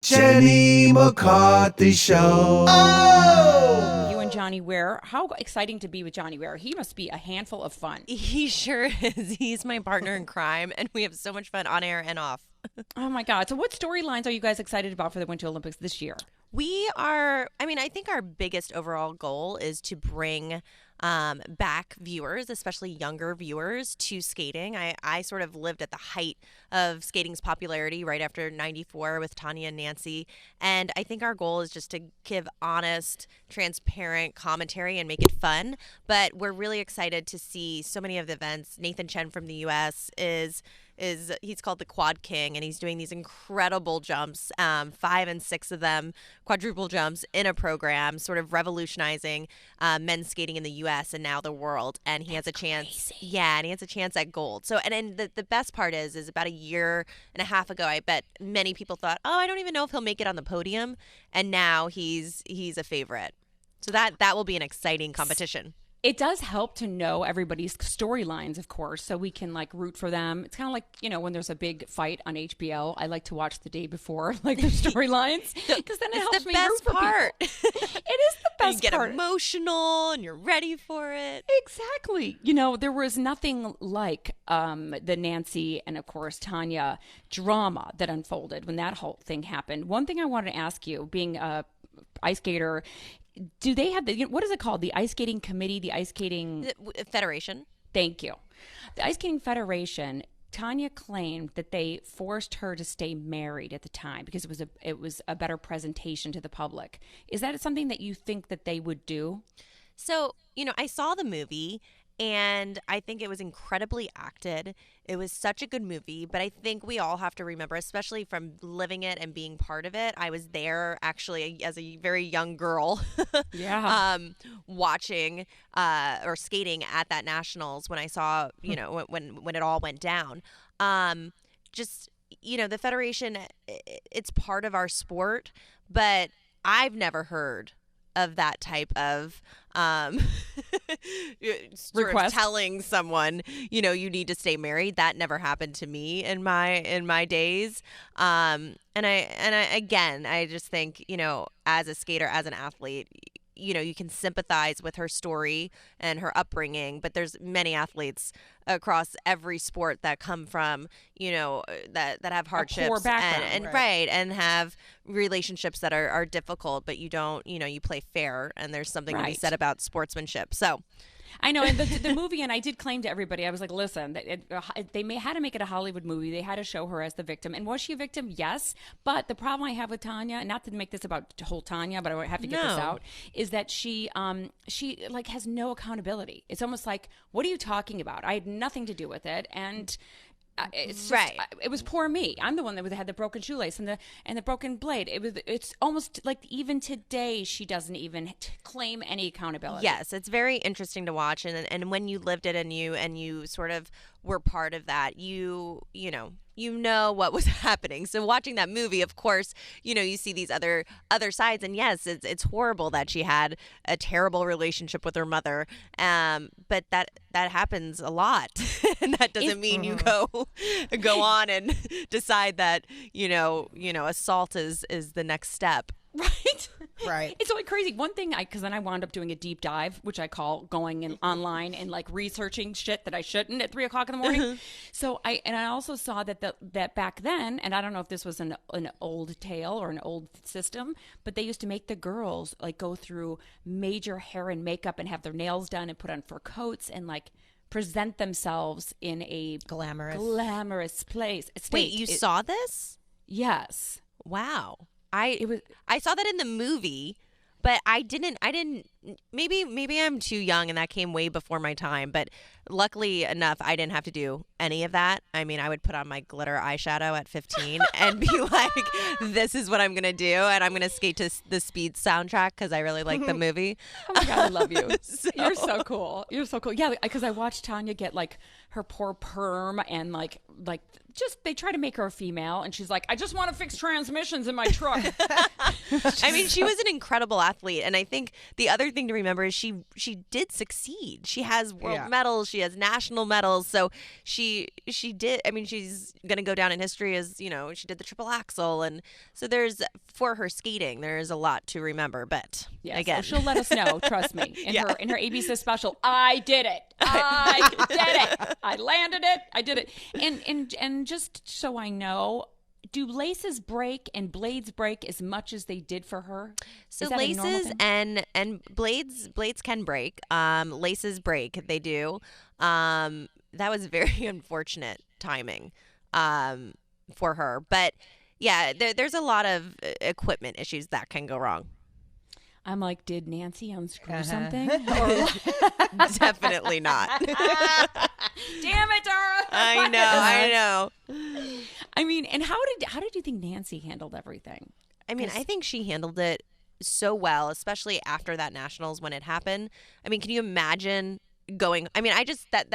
Jenny McCarthy Show. Oh! You and Johnny Weir. How exciting to be with Johnny Weir. He must be a handful of fun. He sure is. He's my partner in crime, and we have so much fun on air and off. Oh, my God. So what storylines are you guys excited about for the Winter Olympics this year? I think our biggest overall goal is to bring back viewers, especially younger viewers, to skating. I sort of lived at the height of skating's popularity right after '94 with Tonya and Nancy. And I think our goal is just to give honest, transparent commentary and make it fun. But we're really excited to see so many of the events. Nathan Chen from the U.S. he's called the Quad King, and he's doing these incredible jumps, 5 and 6 of them, quadruple jumps in a program, sort of revolutionizing men's skating in the U.S. and now the world. And he has a chance. Crazy. Yeah, and he has a chance at gold. So, and the best part is about a year and a half ago, I bet many people thought, oh, I don't even know if he'll make it on the podium. And now he's a favorite. So that will be an exciting competition. It does help to know everybody's storylines, of course, so we can like root for them. It's kind of like, when there's a big fight on HBO, I like to watch the day before, like the storylines, because then it helps me root for people. It is the best part. You get emotional and you're ready for it. Exactly. There was nothing like the Nancy and, of course, Tonya drama that unfolded when that whole thing happened. One thing I wanted to ask you, being a ice skater, do they have what is it called? The Ice Skating Committee, the Ice Skating Federation. Thank you. The Ice Skating Federation. Tonya claimed that they forced her to stay married at the time because it was a better presentation to the public. Is that something that you think that they would do? So, I saw the movie and I think it was incredibly acted. It was such a good movie, but I think we all have to remember, especially from living it and being part of it. I was there actually as a very young girl, watching or skating at that nationals when I saw, when it all went down. The Federation, it's part of our sport, but I've never heard of that type of request, telling someone, you need to stay married. That never happened to me in my days. And I just think, as a skater, as an athlete, you can sympathize with her story and her upbringing, but there's many athletes across every sport that come from, that have hardships and have relationships that are difficult, but you don't, you play fair, and there's something to be said about sportsmanship. So I know, and the movie, and I did claim to everybody, I was like, listen, they had to make it a Hollywood movie. They had to show her as the victim. And was she a victim? Yes. But the problem I have with Tonya, not to make this about whole Tonya, but I have to get this out, is that she has no accountability. It's almost like, what are you talking about? I had nothing to do with it. And it's just, it was poor me. I'm the one that had the broken shoelace and the broken blade. It's almost like even today she doesn't even claim any accountability. Yes, it's very interesting to watch, and when you lived it and you sort of were part of that, you know what was happening. So watching that movie, of course, you see these other sides, and yes, it's horrible that she had a terrible relationship with her mother. But that happens a lot, and that doesn't mean you go on and decide that assault is the next step. Right. It's really crazy. One thing, because then I wound up doing a deep dive, which I call going online and like researching shit that I shouldn't at 3:00 in the morning. So I also saw that back then, and I don't know if this was an old tale or an old system, but they used to make the girls like go through major hair and makeup and have their nails done and put on fur coats and like present themselves in a glamorous place. Wait, you saw this? Yes. Wow. I saw that in the movie, but I didn't maybe I'm too young and that came way before my time, but luckily enough I didn't have to do any of that. I mean, I would put on my glitter eyeshadow at 15 and be like, this is what I'm going to do, and I'm going to skate to the Speed soundtrack because I really like the movie. Oh my God, I love you. You're so cool. You're so cool. Yeah, because I watched Tonya get like her poor perm and like just they try to make her a female, and she's like, I just want to fix transmissions in my truck. I mean, she was an incredible athlete, and I think the other other thing to remember is she did succeed. She has world Yeah. medals. She has national medals. So she did. I mean, she's gonna go down in history as, you know, she did the triple axel, and so for her skating, there's a lot to remember. But Yes, again, so she'll let us know. Trust me. In Yeah. her ABC special, I did it. I did it. I landed it. I did it. And just so I know, do laces break and blades break as much as they did for her? so Is that a normal laces thing? and blades can break. Laces break. They do. That was very unfortunate timing for her. But yeah, there's a lot of equipment issues that can go wrong. I'm like, did Nancy unscrew Uh-huh. something? Definitely not. Damn it, Tara! I know. I mean, and how did you think Nancy handled everything? I mean, I think she handled it so well, especially after that nationals when it happened. I mean, can you imagine going? I mean, I just that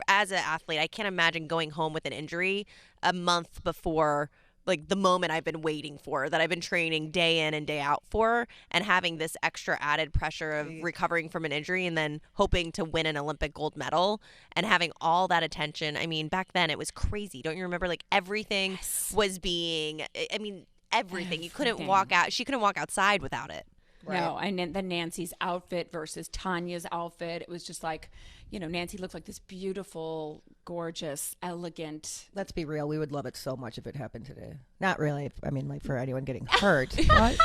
as an athlete, I can't imagine going home with an injury a month before, like, the moment I've been waiting for, that I've been training day in and day out for, and having this extra added pressure of recovering from an injury and then hoping to win an Olympic gold medal and having all that attention. I mean, back then it was crazy. Don't you remember? Like, everything was being, I mean, everything. You couldn't Everything. walk out. She couldn't walk outside without it. No, and then Nancy's outfit versus Tanya's outfit. It was just like, you know, Nancy looked like this beautiful, gorgeous, elegant. Let's be real. We would love it so much if it happened today. Not really. I mean, like, for anyone getting hurt. But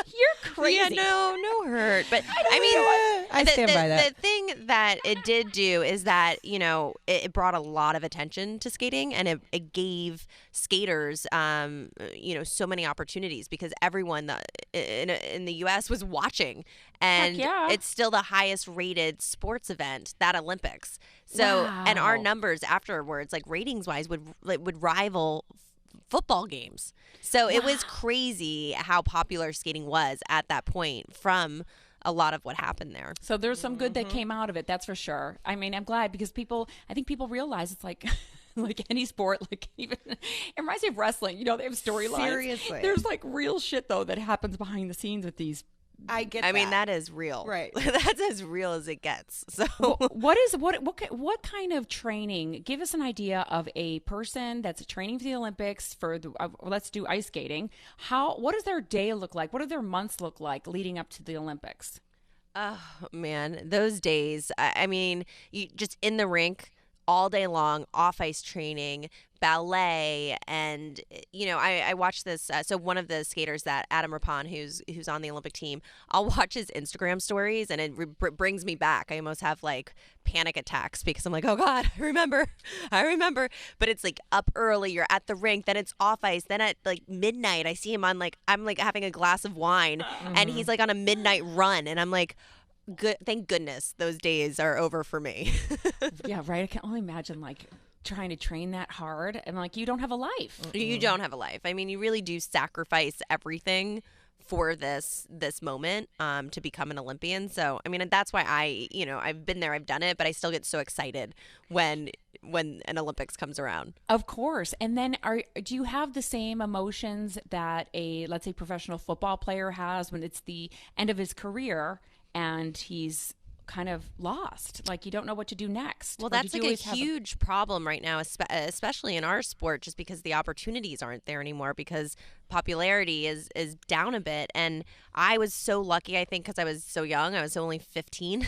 You're crazy. Yeah, no hurt. But I mean, I stand by that. The thing that it did do is that, you know, it brought a lot of attention to skating, and it gave skaters, you know, so many opportunities because everyone in the U.S. was watching, and Heck yeah. it's still the highest rated sports event, that Olympics. So, and our Wow. numbers afterwards, like, ratings wise, would rival football games. So it was crazy how popular skating was at that point from a lot of what happened there. So there's some good that came out of it, that's for sure. I mean, I'm glad because I think people realize it's like like any sport, like even it reminds me of wrestling. You know, they have storylines. Seriously. There's like real shit though that happens behind the scenes with these. I get I mean, that is real. Right. That's as real as it gets. So What kind of training? Give us an idea of a person that's training for the Olympics for the. Let's do ice skating. What does their day look like? What do their months look like leading up to the Olympics? oh man, those days. I mean, you just in the rink all day long, off ice training, ballet, and you know, I watched this. So one of the skaters, that Adam Rapon, who's on the Olympic team, I'll watch his Instagram stories, and it brings me back. I almost have like panic attacks because I'm like, oh God, I remember. But it's like up early, you're at the rink, then it's off ice, then at like midnight, I see him on like I'm like having a glass of wine, and he's like on a midnight run, and I'm like, good, thank goodness those days are over for me. Yeah, right. I can only imagine like trying to train that hard, and like you don't have a life. You don't have a life. I mean, you really do sacrifice everything for this moment to become an Olympian. So, I mean, that's why I've been there, I've done it, but I still get so excited when an Olympics comes around. Of course. And then do you have the same emotions that let's say, professional football player has when it's the end of his career and he's kind of lost, like you don't know what to do next? Well, Or that's did you like a always have huge problem right now, especially in our sport, just because the opportunities aren't there anymore because popularity is down a bit. And I was so lucky, I think, because I was so young, I was only 15,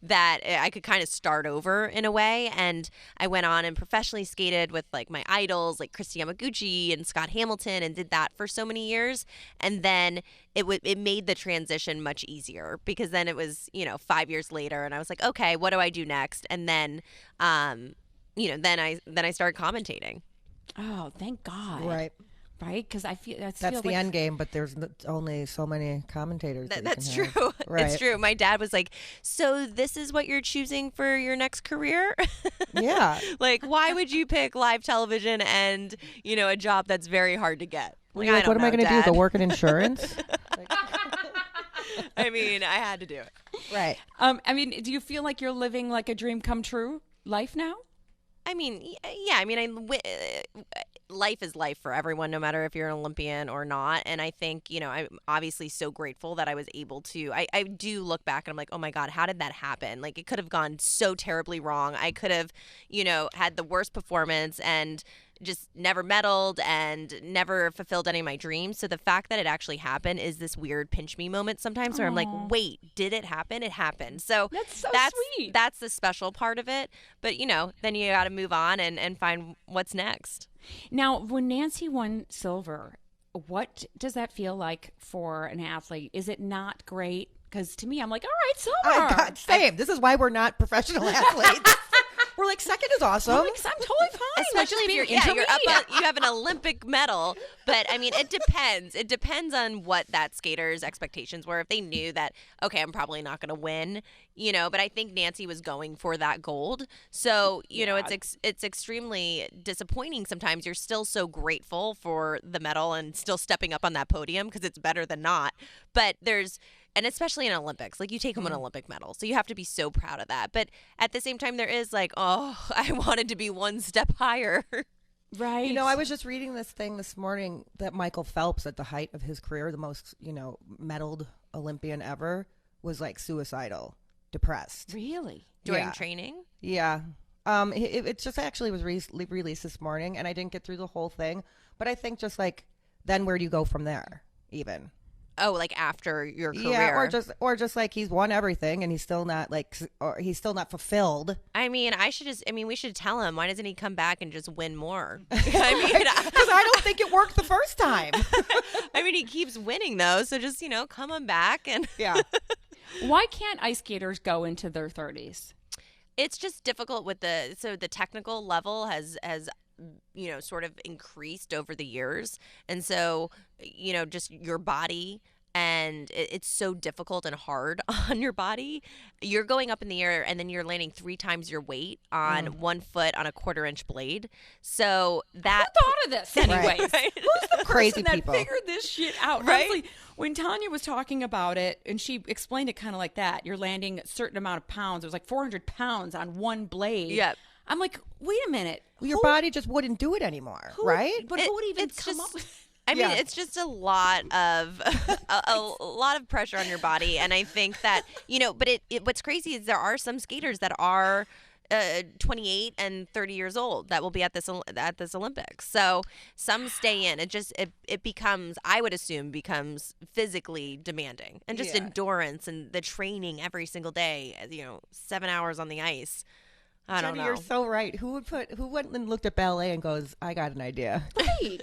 that I could kind of start over in a way. And I went on and professionally skated with like my idols, like Kristi Yamaguchi and Scott Hamilton, and did that for so many years. And then it made the transition much easier because then it was, 5 years later, and I was like, okay, what do I do next? And then, then I started commentating. Oh, thank God. Right. Right? Because I feel That's feel the like, end game, but there's only so many commentators. That's you true. can have. Right. It's true. My dad was like, so this is what you're choosing for your next career? Yeah. Like, why would you pick live television and, a job that's very hard to get? Well, you're like, what am I going to do? Go work in insurance? I mean, I had to do it. Right. I mean, do you feel like you're living like a dream come true life now? I mean, yeah. I mean, life is life for everyone, no matter if you're an Olympian or not. And I think, I'm obviously so grateful that I was able to. I do look back and I'm like, oh my God, how did that happen? Like, it could have gone so terribly wrong. I could have, had the worst performance and just never medaled and never fulfilled any of my dreams. So the fact that it actually happened is this weird pinch me moment sometimes where I'm like, wait, did it happen? It happened. So that's sweet. That's the special part of it. But, then you got to move on and find what's next. Now, when Nancy won silver, what does that feel like for an athlete? Is it not great? Because to me, I'm like, all right, silver. Same. This is why we're not professional athletes. We're like, second is awesome. I'm totally fine. Especially if you have an Olympic medal. But I mean, it depends. It depends on what that skater's expectations were. If they knew that, okay, I'm probably not going to win, but I think Nancy was going for that gold. So, it's extremely disappointing sometimes. You're still so grateful for the medal and still stepping up on that podium because it's better than not. But and especially in Olympics, like you take home an Olympic medal. So you have to be so proud of that. But at the same time, there is like, oh, I wanted to be one step higher. Right. I was just reading this thing this morning that Michael Phelps, at the height of his career, the most, medaled Olympian ever, was like suicidal, depressed. Really? During training? Yeah. It just actually was released this morning, and I didn't get through the whole thing. But I think just like, then where do you go from there, even? Oh, like after your career. Yeah, or just like he's won everything and he's still not he's still not fulfilled. I mean, we should tell him, why doesn't he come back and just win more? Because I don't think it worked the first time. I mean, he keeps winning though, so just, come on back and yeah. Why can't ice skaters go into their 30s? It's just difficult with the technical level has sort of increased over the years. And so, just your body, and it's so difficult and hard on your body. You're going up in the air and then you're landing 3 times your weight on 1 foot on a 1/4-inch blade. So that... Who thought of this anyways? Right. Who's the crazy person people that figured this shit out? Right? Honestly, when Tonya was talking about it, and she explained it kind of like that, you're landing a certain amount of pounds. It was like 400 pounds on one blade. Yep. I'm like, wait a minute. Your body just wouldn't do it anymore, right? But who would even come up with... I mean, it's just a lot of a lot of pressure on your body, and I think that But what's crazy is there are some skaters that are 28 and 30 years old that will be at this Olympics. So some stay in. It becomes, I would assume, becomes physically demanding, and just endurance and the training every single day. 7 hours on the ice. I don't know. You're so right. Who went and looked at ballet and goes, I got an idea. Right.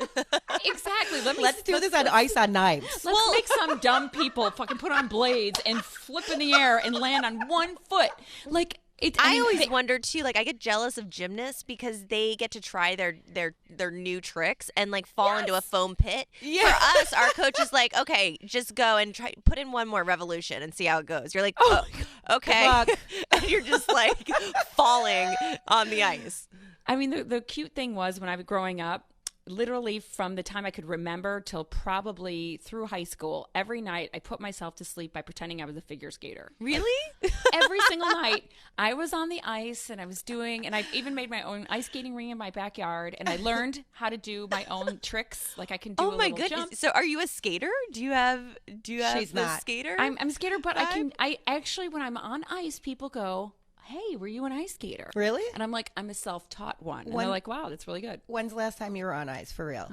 Exactly. Let's do this on ice on knives. Let's make some dumb people fucking put on blades and flip in the air and land on 1 foot. Like, I always wonder too, like I get jealous of gymnasts because they get to try their new tricks and like fall into a foam pit. Yeah. For us, our coach is like, okay, just go and try, put in one more revolution and see how it goes. You're like, oh okay. And you're just like falling on the ice. I mean, the cute thing was when I was growing up, literally from the time I could remember till probably through high school, every night I put myself to sleep by pretending I was a figure skater. Really? Every single night I was on the ice and I even made my own ice skating ring in my backyard, and I learned how to do my own tricks. Like I can do a little jump. So are you a skater? Do you have She's the not. skater? I'm a skater, but I actually, when I'm on ice, people go, hey, were you an ice skater? Really? And I'm like, I'm a self-taught one. And they're like, wow, that's really good. When's the last time you were on ice for real?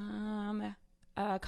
A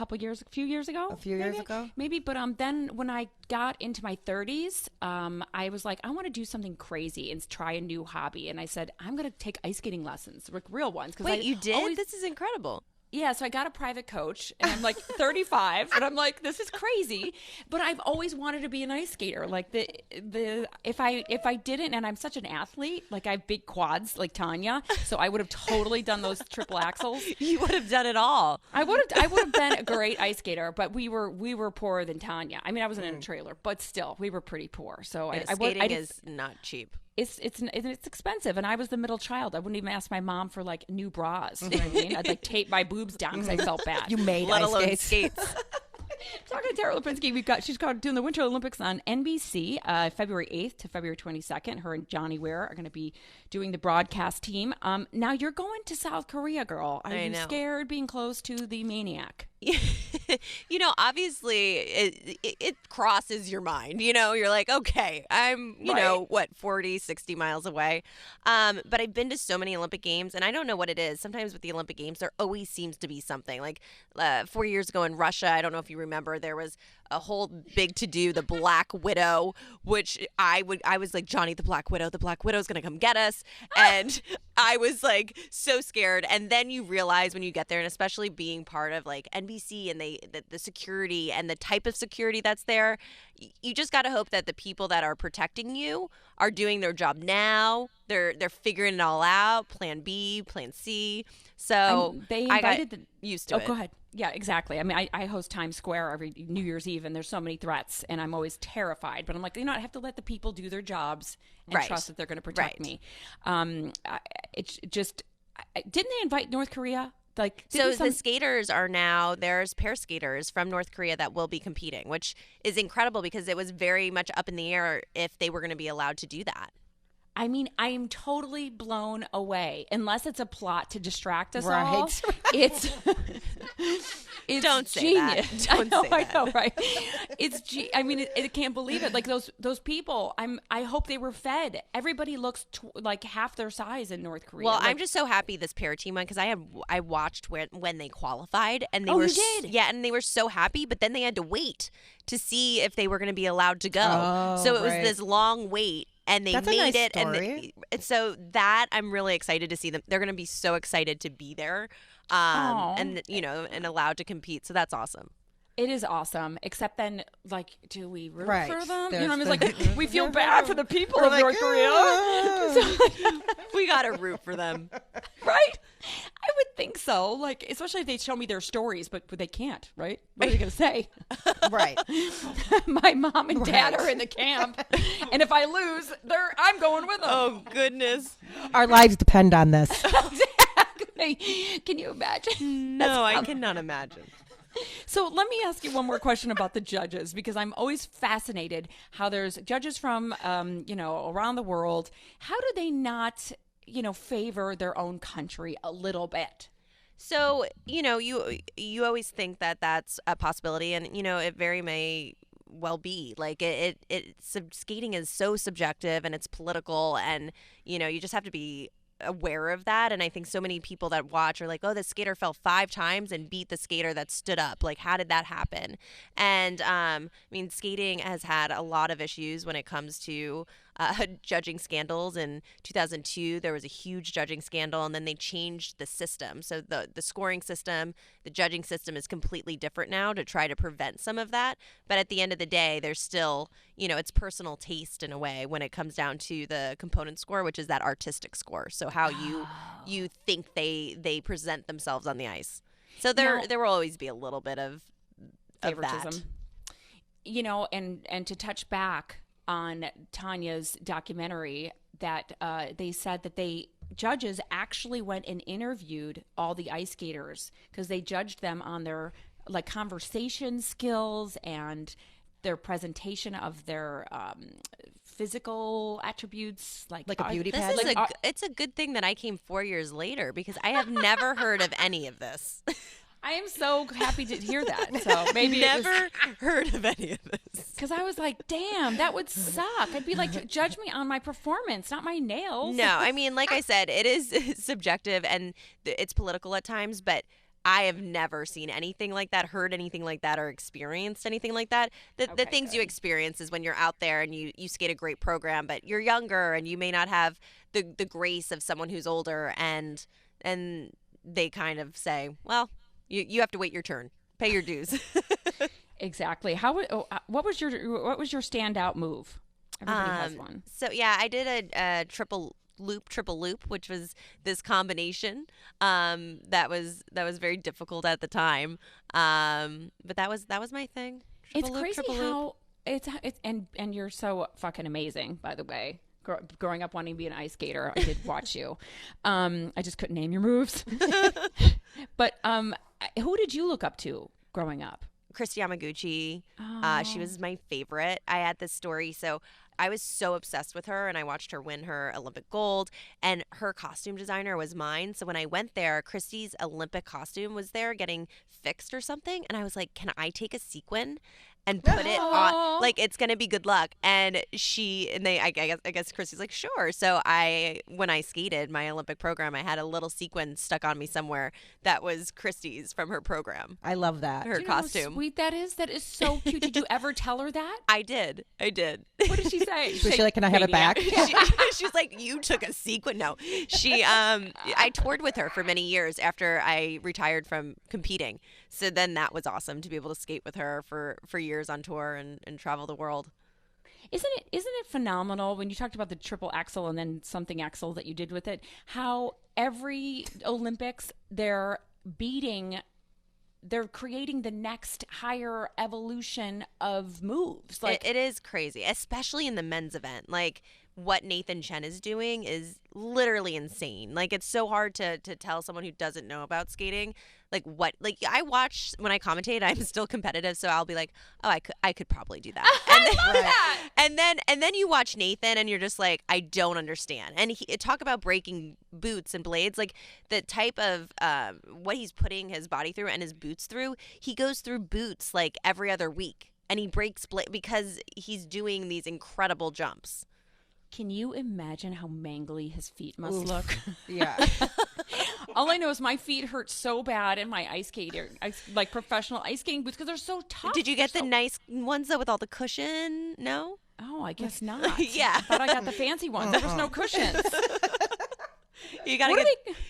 few years ago. A few years ago? Maybe, but then when I got into my 30s, I was like, I want to do something crazy and try a new hobby. And I said, I'm going to take ice skating lessons, like real ones. Wait, you did? This is incredible. Yeah, so I got a private coach, and I'm like 35, and I'm like, this is crazy. But I've always wanted to be an ice skater. Like if I didn't, and I'm such an athlete, like I have big quads, like Tonya, so I would have totally done those triple axels. You would have done it all. I would have been a great ice skater, but we were poorer than Tonya. I mean, I wasn't in a trailer, but still, we were pretty poor. So skating is not cheap. It's expensive, and I was the middle child. I wouldn't even ask my mom for like new bras. You know what I mean? I'd like tape my boobs down because I felt bad. You made let ice alone skates. skates. talking to Tara Lipinski. She's doing the Winter Olympics on NBC, February 8th to February 22nd. Her and Johnny Weir are going to be doing the broadcast team. Now you're going to South Korea, girl. Are you scared being close to the maniac? You know, obviously it crosses your mind. You know, you're like, okay, I'm, you know, 40, 60 miles away. But I've been to so many Olympic Games, and I don't know what it is. Sometimes with the Olympic Games, there always seems to be something. Like 4 years ago in Russia, I don't know if you remember, there was a whole big to-do, the Black Widow, which I was like, Johnny, the Black Widow's going to come get us. And I was like so scared. And then you realize when you get there, and especially being part of like NBC and the security and the type of security that's there, you just got to hope that the people that are protecting you are doing their job now. They're figuring it all out, plan B, plan C. So they invited I got used to it. Oh, go ahead. Yeah, exactly. I mean, I host Times Square every New Year's Eve, and there's so many threats, and I'm always terrified. But I'm like, I have to let the people do their jobs and trust that they're going to protect me. It's just, didn't they invite North Korea? The skaters are now, there's pair skaters from North Korea that will be competing, which is incredible because it was very much up in the air if they were going to be allowed to do that. I mean, I am totally blown away. Unless it's a plot to distract us all. It's don't say genius. that. Don't say that. I know, right? I mean, it can't believe it. Like those people. I hope they were fed. Everybody looks like half their size in North Korea. Well, I'm just so happy this pair team won because I watched when they qualified and they you did? And they were so happy, but then they had to wait to see if they were going to be allowed to go. So it was this long wait. And they made it, and so that I'm really excited to see them. They're going to be so excited to be there, and and allowed to compete. So that's awesome. It is awesome, except then, like, do we root for them? There's It's like we feel bad for the people of North Korea. We got to root for them, right? I would think so. Like, especially if they show me their stories, but they can't, right? What are they going to say? Right. My mom and dad are in the camp, and if I lose, I'm going with them. Oh, goodness. Our lives depend on this. Exactly. Can you imagine? No, I cannot imagine. So let me ask you one more question about the judges, because I'm always fascinated how there's judges from, around the world. How do they not, favor their own country a little bit? So, you always think that that's a possibility, and, it very may well be. Like, skating is so subjective and it's political, and, you just have to be aware of that. And I think so many people that watch are like, oh, the skater fell 5 times and beat the skater that stood up. Like, how did that happen? And skating has had a lot of issues when it comes to judging scandals. In 2002, there was a huge judging scandal, and then they changed the system. So the scoring system, the judging system is completely different now to try to prevent some of that. But at the end of the day, there's still, it's personal taste in a way when it comes down to the component score, which is that artistic score. So how you think they present themselves on the ice. So there will always be a little bit of favoritism. That. And to touch back on Tonya's documentary, that they said that judges actually went and interviewed all the ice skaters because they judged them on their conversation skills and their presentation of their physical attributes, like a beauty pageant. It's a good thing that I came 4 years later because I have never heard of any of this. I am so happy to hear that. So maybe never heard of any of this. Because I was like, damn, that would suck. I'd be like, judge me on my performance, not my nails. No, I mean, like I said, it is subjective and it's political at times, but I have never seen anything like that, heard anything like that, or experienced anything like that. The things you experience is when you're out there and you skate a great program, but you're younger and you may not have the grace of someone who's older, and they kind of say, well, you have to wait your turn, pay your dues. Exactly. What was your standout move? Everybody has one. So yeah, I did a triple loop, which was this combination that was very difficult at the time. But that was my thing. It's crazy how it's and you're so fucking amazing, by the way. Growing up wanting to be an ice skater, I did watch you. I just couldn't name your moves. But who did you look up to growing up? Kristi Yamaguchi. She was my favorite. I had this story. So I was so obsessed with her, and I watched her win her Olympic gold, and her costume designer was mine. So when I went there, Kristi's Olympic costume was there getting fixed or something, and I was like, can I take a sequin and put it on? Like, it's gonna be good luck. And I guess Kristi's like, sure. So when I skated my Olympic program, I had a little sequin stuck on me somewhere that was Kristi's from her program. I love that. Do Her you know how costume. sweet that is? That is so cute. Did you ever tell her that? I did. What did she say? Was she like, can I have it back? She's like, you took a sequin? No. I toured with her for many years after I retired from competing. So then that was awesome to be able to skate with her for years on tour and travel the world. Isn't it phenomenal when you talked about the triple axel and then something axel that you did with it, how every Olympics they're creating the next higher evolution of moves. Like it is crazy, especially in the men's event. Like what Nathan Chen is doing is literally insane. Like it's so hard to tell someone who doesn't know about skating I watch when I commentate. I'm still competitive, so I'll be like, oh, I could probably do that. And then, love that. And then you watch Nathan, and you're just like, I don't understand. And talk about breaking boots and blades, like the type of what he's putting his body through and his boots through. He goes through boots like every other week, and he breaks because he's doing these incredible jumps. Can you imagine how mangly his feet must look? Yeah. All I know is my feet hurt so bad in my ice skating, like professional ice skating boots, because they're so tough. Did you get the nice ones though with all the cushion? No. Oh, I guess not. Yeah. I thought I got the fancy ones. There was no cushions. You gotta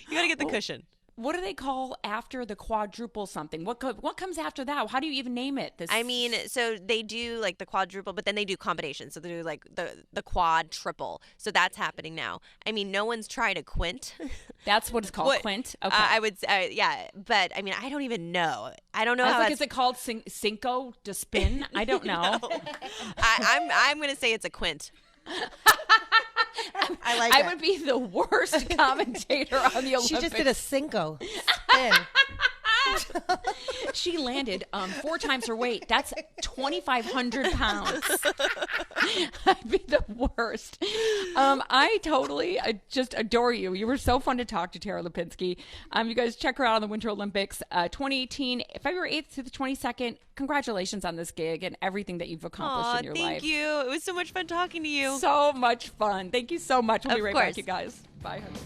get the cushion. What do they call after the quadruple something? What comes after that? How do you even name it? I mean, so they do like the quadruple, but then they do combinations. So they do like the quad triple. So that's happening now. I mean, no one's tried a quint. That's what it's called, quint? Okay. I would say, yeah. But I mean, I don't even know. I don't know I was how like, is it called cinco to spin? I don't know. No. I'm going to say it's a quint. I would be the worst commentator on the Olympics. She just did a Cinco spin. She landed 4 times her weight. That's 2,500 pounds. I'd be the worst. I totally just adore you. You were so fun to talk to, Tara Lipinski. You guys check her out on the Winter Olympics 2018, February 8th to the 22nd. Congratulations on this gig and everything that you've accomplished in your life. Thank you. It was so much fun talking to you. So much fun. Thank you so much. We'll be right course. back, you guys. Bye, honey.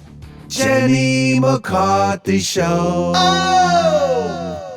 Jenny McCarthy Show. Oh!